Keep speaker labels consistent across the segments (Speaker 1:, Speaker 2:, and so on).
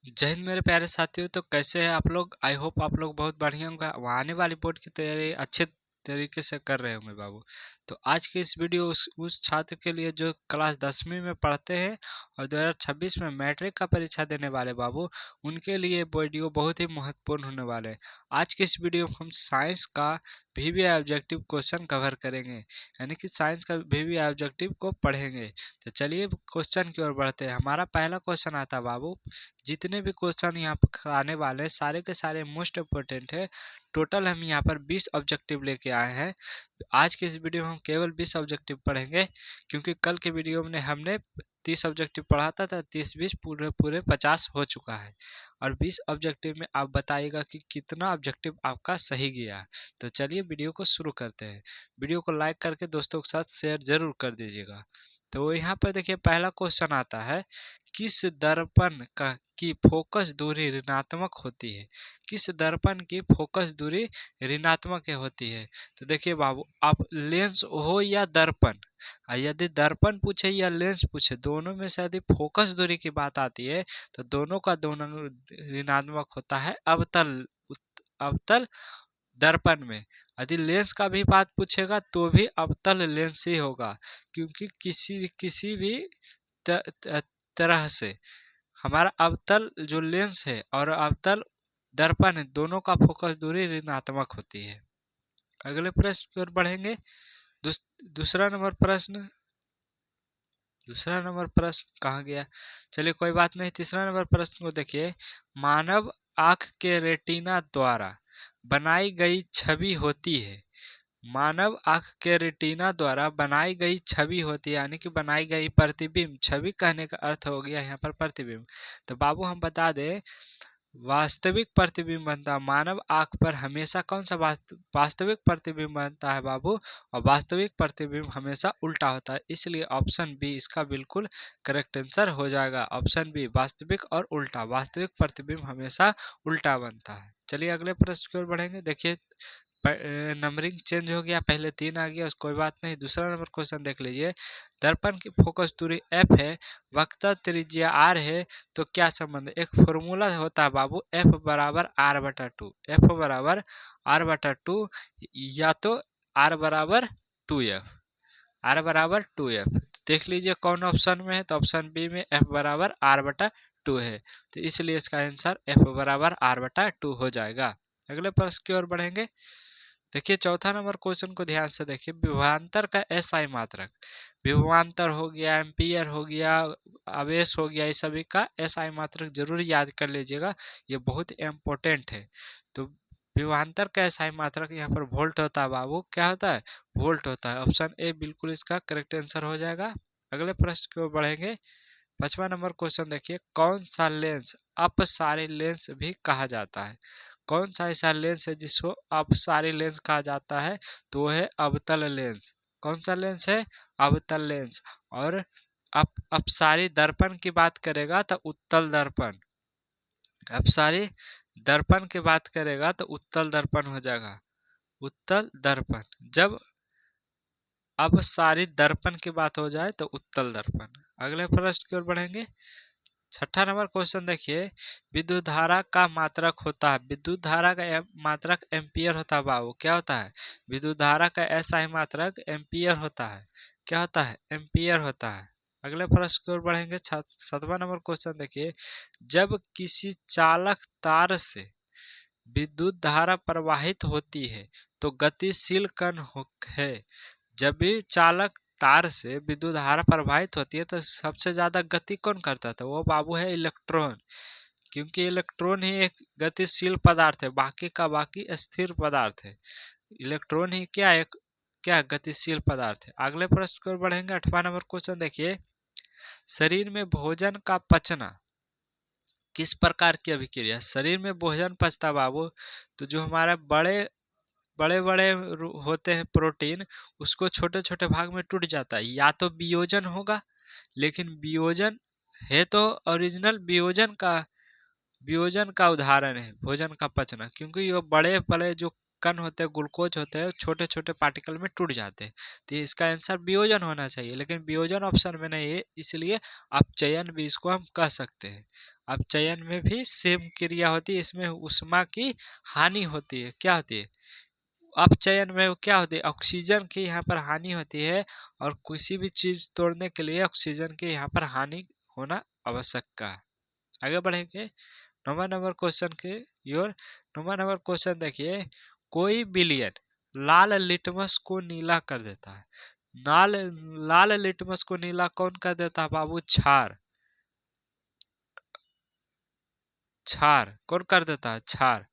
Speaker 1: जय हिंद मेरे प्यारे साथियों। तो कैसे हैं आप लोग? आई होप आप लोग बहुत बढ़िया होंगे। आने वाली बोर्ड की तैयारी अच्छे तरीके से कर रहे होंगे बाबू। तो आज की इस वीडियो उस छात्र के लिए जो क्लास 10वीं में पढ़ते हैं और 2026 में मैट्रिक का परीक्षा देने वाले बाबू, उनके लिए वीडियो बहुत ही महत्वपूर्ण होने वाले हैं। आज की इस वीडियो में हम साइंस का वीवीआई ऑब्जेक्टिव क्वेश्चन कवर करेंगे, यानी कि साइंस का वीवीआई ऑब्जेक्टिव को पढ़ेंगे। तो चलिए क्वेश्चन की ओर बढ़ते हैं। हमारा पहला क्वेश्चन आता है बाबू। जितने भी क्वेश्चन यहाँ पर आने वाले हैं सारे के सारे मोस्ट इम्पोर्टेंट है। टोटल हम यहाँ पर 20 ऑब्जेक्टिव लेके आए हैं। आज के इस वीडियो में हम केवल 20 ऑब्जेक्टिव पढ़ेंगे, क्योंकि कल के वीडियो में हमने 30 ऑब्जेक्टिव पढ़ा था, 30-20 पूरे पूरे 50 हो चुका है। और 20 ऑब्जेक्टिव में आप बताइएगा कि कितना ऑब्जेक्टिव आपका सही गया है। तो चलिए वीडियो को शुरू करते हैं। वीडियो को लाइक करके दोस्तों के साथ शेयर जरूर कर दीजिएगा। तो यहाँ पर देखिए पहला क्वेश्चन आता है, किस दर्पण का की फोकस दूरी ऋणात्मक होती है? किस दर्पण की फोकस दूरी ऋणात्मक होती है? तो देखिए बाबू, आप लेंस हो या दर्पण, यदि दर्पण पूछे या लेंस पूछे, दोनों में से यदि फोकस दूरी की बात आती है तो दोनों का दोनों ऋणात्मक होता है अवतल दर्पण में। यदि लेंस का भी बात पूछेगा तो भी अवतल लेंस ही होगा, क्योंकि किसी किसी भी तरह से हमारा अवतल जो लेंस है और अवतल दर्पण है, दोनों का फोकस दूरी ऋणात्मक होती है। अगले प्रश्न की ओर बढ़ेंगे। दूसरा नंबर प्रश्न, दूसरा नंबर प्रश्न कहाँ गया? चलिए कोई बात नहीं। तीसरा नंबर प्रश्न को देखिए। मानव आंख के रेटिना द्वारा बनाई गई छवि होती है। मानव आंख के रेटिना द्वारा बनाई गई छवि होती है, यानी कि बनाई गई प्रतिबिंब। छवि कहने का अर्थ हो गया यहाँ पर प्रतिबिंब। तो बाबू हम बता दें, वास्तविक प्रतिबिंब बनता है मानव आंख पर हमेशा कौन सा वास्तविक प्रतिबिंब बनता है बाबू, और वास्तविक प्रतिबिंब हमेशा उल्टा होता है। इसलिए ऑप्शन बी इसका बिल्कुल करेक्ट आंसर हो जाएगा। ऑप्शन बी, वास्तविक और उल्टा, वास्तविक प्रतिबिंब हमेशा उल्टा बनता है। चलिए अगले प्रश्न की ओर बढ़ेंगे। देखिए नंबरिंग चेंज हो गया, पहले 3 आ गया, कोई बात नहीं। दूसरा नंबर क्वेश्चन देख लीजिए। दर्पण की फोकस दूरी एफ है, वक्रता त्रिज्या आर है, तो क्या संबंध है? एक फॉर्मूला होता है बाबू, एफ बराबर आर बटा टू। एफ बराबर आर बटा टू, या तो आर बराबर 2f। आर बराबर 2f देख लीजिए कौन ऑप्शन में है, तो ऑप्शन बी में एफ बराबर आर बटा 2 है। तो इसलिए इसका आंसर एफ बराबर आर बटा 2 हो जाएगा। अगले प्रश्न की ओर बढ़ेंगे। देखिए चौथा नंबर क्वेश्चन को ध्यान से देखिए। विभवांतर का एसआई मात्रक, विभवांतर हो गया, एम्पियर हो गया, आवेश हो गया, इस सभी का एसआई मात्रक जरूर याद कर लीजिएगा, ये बहुत इम्पोर्टेंट है। तो विभवांतर का एसआई मात्रक यहाँ पर वोल्ट होता है बाबू। क्या होता है? वोल्ट होता है। ऑप्शन ए बिल्कुल इसका करेक्ट आंसर हो जाएगा। अगले प्रश्न की ओर बढ़ेंगे। 5वां नंबर क्वेश्चन देखिए। कौन सा लेंस अपसारी लेंस भी कहा जाता है? कौन सा ऐसा लेंस है जिसको अपसारी लेंस कहा जाता है? तो वो है अवतल लेंस। कौन सा लेंस है? अवतल लेंस। और अपसारी दर्पण की बात करेगा तो उत्तल दर्पण। अपसारी दर्पण की बात करेगा तो उत्तल दर्पण हो जाएगा, उत्तल दर्पण। जब अपसारी दर्पण की बात हो जाए तो उत्तल दर्पण। अगले प्रश्न की ओर बढ़ेंगे। 6ठा नंबर क्वेश्चन देखिए। विद्युत धारा का मात्रक होता है, विद्युत धारा का मात्रक एम्पियर होता है बाबू। क्या होता है? विद्युत धारा का एसआई मात्रक एम्पियर होता है। क्या होता है? एम्पियर होता है। अगले प्रश्न की ओर बढ़ेंगे। 7वां नंबर क्वेश्चन देखिए। जब किसी चालक तार से विद्युत धारा प्रवाहित होती है तो गतिशील कण है। जब भी चालक तार से विद्युत धारा प्रवाहित होती है तो सबसे ज्यादा गति कौन करता था? वो बाबू है इलेक्ट्रॉन, क्योंकि इलेक्ट्रॉन ही एक गतिशील पदार्थ है, बाकी का बाकी स्थिर पदार्थ है। इलेक्ट्रॉन ही क्या एक क्या गतिशील पदार्थ है। अगले प्रश्न की ओर बढ़ेंगे। 8वां नंबर क्वेश्चन देखिए। शरीर में भोजन का पचना किस प्रकार की अभिक्रिया? शरीर में भोजन पचता बाबू, तो जो हमारा बड़े बड़े बड़े होते हैं प्रोटीन, उसको छोटे छोटे भाग में टूट जाता है। या तो वियोजन होगा, लेकिन वियोजन है तो ओरिजिनल वियोजन का उदाहरण है भोजन का पचना, क्योंकि ये बड़े बड़े जो कण होते हैं, ग्लूकोज होते हैं, छोटे छोटे पार्टिकल में टूट जाते हैं। तो इसका आंसर वियोजन होना चाहिए, लेकिन वियोजन ऑप्शन में नहीं है, इसलिए अपचयन भी इसको हम कह सकते हैं। अपचयन में भी सेम क्रिया होती है, इसमें ऊष्मा की हानि होती है। क्या होती है? अपचयन में क्या होती है? ऑक्सीजन की यहाँ पर हानि होती है, और किसी भी चीज तोड़ने के लिए ऑक्सीजन की यहाँ पर हानि होना आवश्यक है। आगे बढ़ेंगे नंबर क्वेश्चन के योर। नंबर क्वेश्चन देखिए, कोई विलयन लाल लिटमस को नीला कर देता है। लाल लाल लिटमस को नीला कौन कर देता है बाबू? क्षार। क्षार कौन कर देता है? क्षार।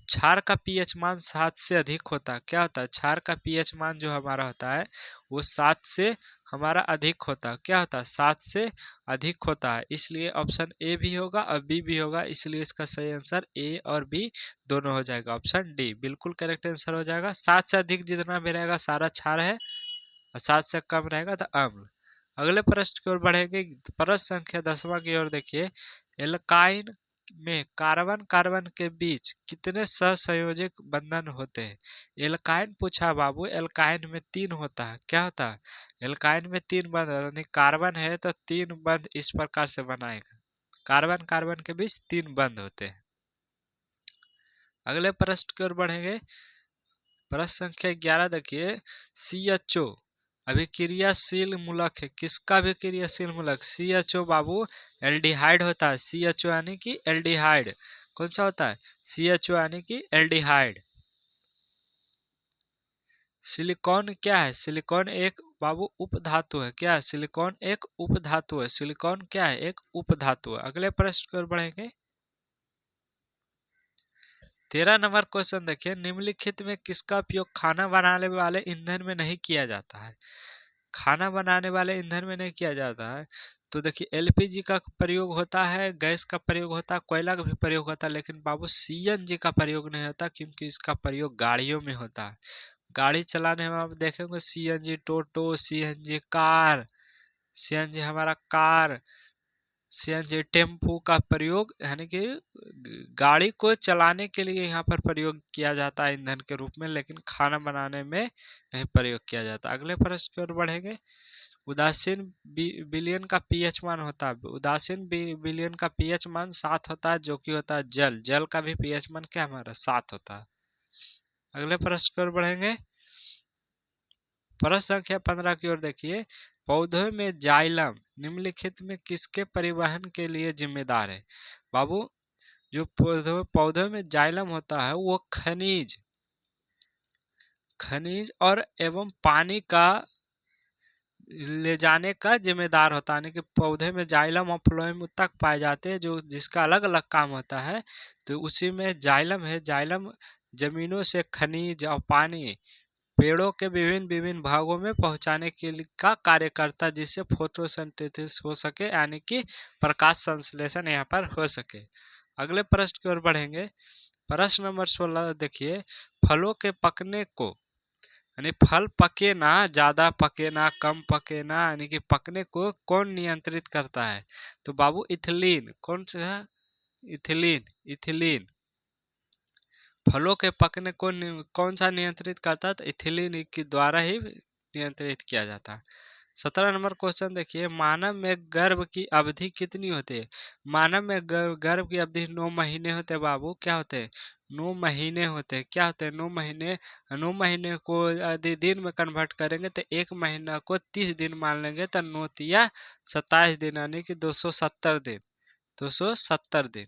Speaker 1: क्षार का पीएच मान 7 से अधिक होता है। क्या होता है? क्षार का पीएच मान जो हमारा होता है वो 7 से हमारा अधिक होता है। क्या होता है? 7 से अधिक होता है, इसलिए ऑप्शन ए भी होगा और बी भी होगा, इसलिए इसका सही आंसर ए और बी दोनों हो जाएगा। ऑप्शन डी बिल्कुल करेक्ट आंसर हो जाएगा। 7 से अधिक जितना भी रहेगा सारा क्षार है, और 7 से कम रहेगा तो अम्ल। अगले प्रश्न की ओर बढ़ेंगे। प्रश्न संख्या 10वां की ओर देखिए, एल्काइन में कार्बन कार्बन के बीच कितने सहसंयोजक बंधन होते हैं? एल्काइन पूछा बाबू, एल्काइन में 3 होता है। क्या होता है? एल्काइन में 3 बंध, यानी कार्बन है तो 3 बंध इस प्रकार से बनाएगा। कार्बन कार्बन के बीच 3 बंध होते हैं। अगले प्रश्न की ओर बढ़ेंगे। प्रश्न संख्या 11 देखिए, CHO अभिक्रियाशील मूलक है। किसका अभिक्रियाशील मूलक? CHO बाबू एल्डिहाइड होता है। CHO यानी कि एल्डिहाइड। कौन सा होता है? CHO यानी कि एल्डिहाइड। सिलिकॉन क्या है? सिलिकॉन एक बाबू उपधातु है। क्या है? सिलिकॉन एक उपधातु है। सिलिकॉन क्या है? एक उपधातु है। अगले प्रश्न की ओर बढ़ेंगे। 13 नंबर क्वेश्चन देखिए, निम्नलिखित में किसका उपयोग खाना बनाने वाले ईंधन में नहीं किया जाता है? खाना बनाने वाले ईंधन में नहीं किया जाता है, तो देखिए एलपीजी का प्रयोग होता है, गैस का प्रयोग होता है, कोयला का भी प्रयोग होता है, लेकिन बाबू सीएनजी का प्रयोग नहीं होता, क्योंकि इसका प्रयोग गाड़ियों में होता है। गाड़ी चलाने में आप देखेंगे सीएनजी टोटो, सीएनजी कार, सीएनजी हमारा कार, सीएनजी टेम्पो का प्रयोग, यानी कि गाड़ी को चलाने के लिए यहाँ पर प्रयोग किया जाता है ईंधन के रूप में, लेकिन खाना बनाने में नहीं प्रयोग किया जाता। अगले प्रश्न की ओर बढ़ेंगे। उदासीन विलयन का पीएच मान होता है, उदासीन विलयन का पीएच मान 7 होता है, जो कि होता है जल। जल का भी पीएच मान क्या हमारा? 7 होता है। अगले प्रश्न की ओर बढ़ेंगे। प्रश्न संख्या 15 की ओर देखिए, पौधों में जाइलम निम्नलिखित में किसके परिवहन के लिए जिम्मेदार है? बाबू जो पौधों में जाइलम होता है वो खनिज और एवं पानी का ले जाने का जिम्मेदार होता है। यानी कि पौधे में जाइलम और फ्लोएम तक पाए जाते हैं, जो जिसका अलग अलग काम होता है, तो उसी में जाइलम है। जाइलम जमीनों से खनिज और पानी पेड़ों के विभिन्न विभिन्न भागों में पहुंचाने के लिए का कार्य करता है, जिससे फोटोसिंथेसिस हो सके, यानी कि प्रकाश संश्लेषण यहाँ पर हो सके। अगले प्रश्न की ओर बढ़ेंगे। प्रश्न नंबर 16 देखिए, फलों के पकने को, यानी फल पके ना, ज्यादा पके ना, कम पके ना, यानी कि पकने को कौन नियंत्रित करता है? तो बाबू इथिलीन। कौन सा? इथिलीन। इथिलीन फलों के पकने को कौन सा नियंत्रित करता है? तो इथिलीन के द्वारा ही नियंत्रित किया जाता है। 17 नंबर क्वेश्चन देखिए, मानव में गर्भ की अवधि कितनी होती है? मानव में गर्भ की अवधि 9 महीने होते हैं बाबू। क्या होते हैं? 9 महीने होते हैं। क्या होते हैं? 9 महीने। 9 महीने को यदि दिन में कन्वर्ट करेंगे तो एक महीना को 30 दिन मान लेंगे, तो 9 या 27 दिन, यानी कि 270 दिन। 270 दिन।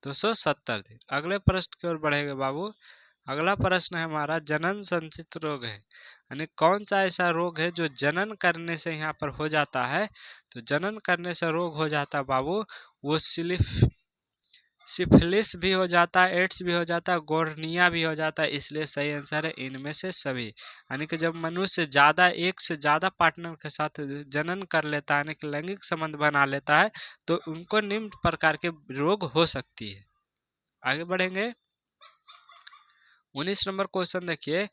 Speaker 1: 270 दिन। अगले प्रश्न की ओर बढ़ेंगे बाबू। अगला प्रश्न है हमारा, जनन संचित रोग है, यानी कौन सा ऐसा रोग है जो जनन करने से यहाँ पर हो जाता है? तो जनन करने से रोग हो जाता है बाबू, वो सिफिलिस भी हो जाता है, एड्स भी हो जाता है, गोर्निया भी हो जाता है, इसलिए सही आंसर है इनमें से सभी। यानी कि जब मनुष्य ज्यादा, एक से ज्यादा पार्टनर के साथ जनन कर लेता है, यानी कि लैंगिक संबंध बना लेता है, तो उनको निम्न प्रकार के रोग हो सकती है। आगे बढ़ेंगे। 19 नंबर क्वेश्चन देखिए,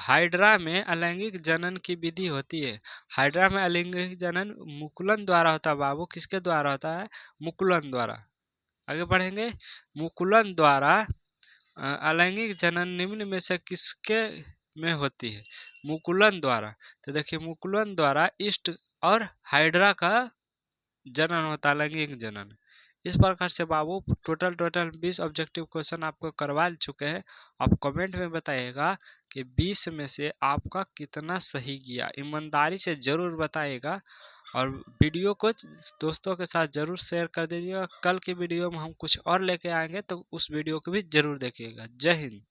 Speaker 1: हाइड्रा में अलैंगिक जनन की विधि होती है। हाइड्रा में अलैंगिक जनन मुकुलन द्वारा होता है बाबू। किसके द्वारा होता है? मुकुलन द्वारा। आगे बढ़ेंगे। मुकुलन द्वारा अलैंगिक जनन निम्न में से किसके में होती है? मुकुलन द्वारा। तो देखिए मुकुलन द्वारा ईस्ट और हाइड्रा का जनन होता है, अलैंगिक जनन। इस प्रकार से बाबू टोटल 20 ऑब्जेक्टिव क्वेश्चन आपको करवा चुके हैं। आप कमेंट में बताइएगा कि 20 में से आपका कितना सही गया, ईमानदारी से जरूर बताइएगा। और वीडियो को दोस्तों के साथ जरूर शेयर कर दीजिएगा। कल की वीडियो में हम कुछ और लेके आएंगे, तो उस वीडियो को भी जरूर देखिएगा। जय हिंद।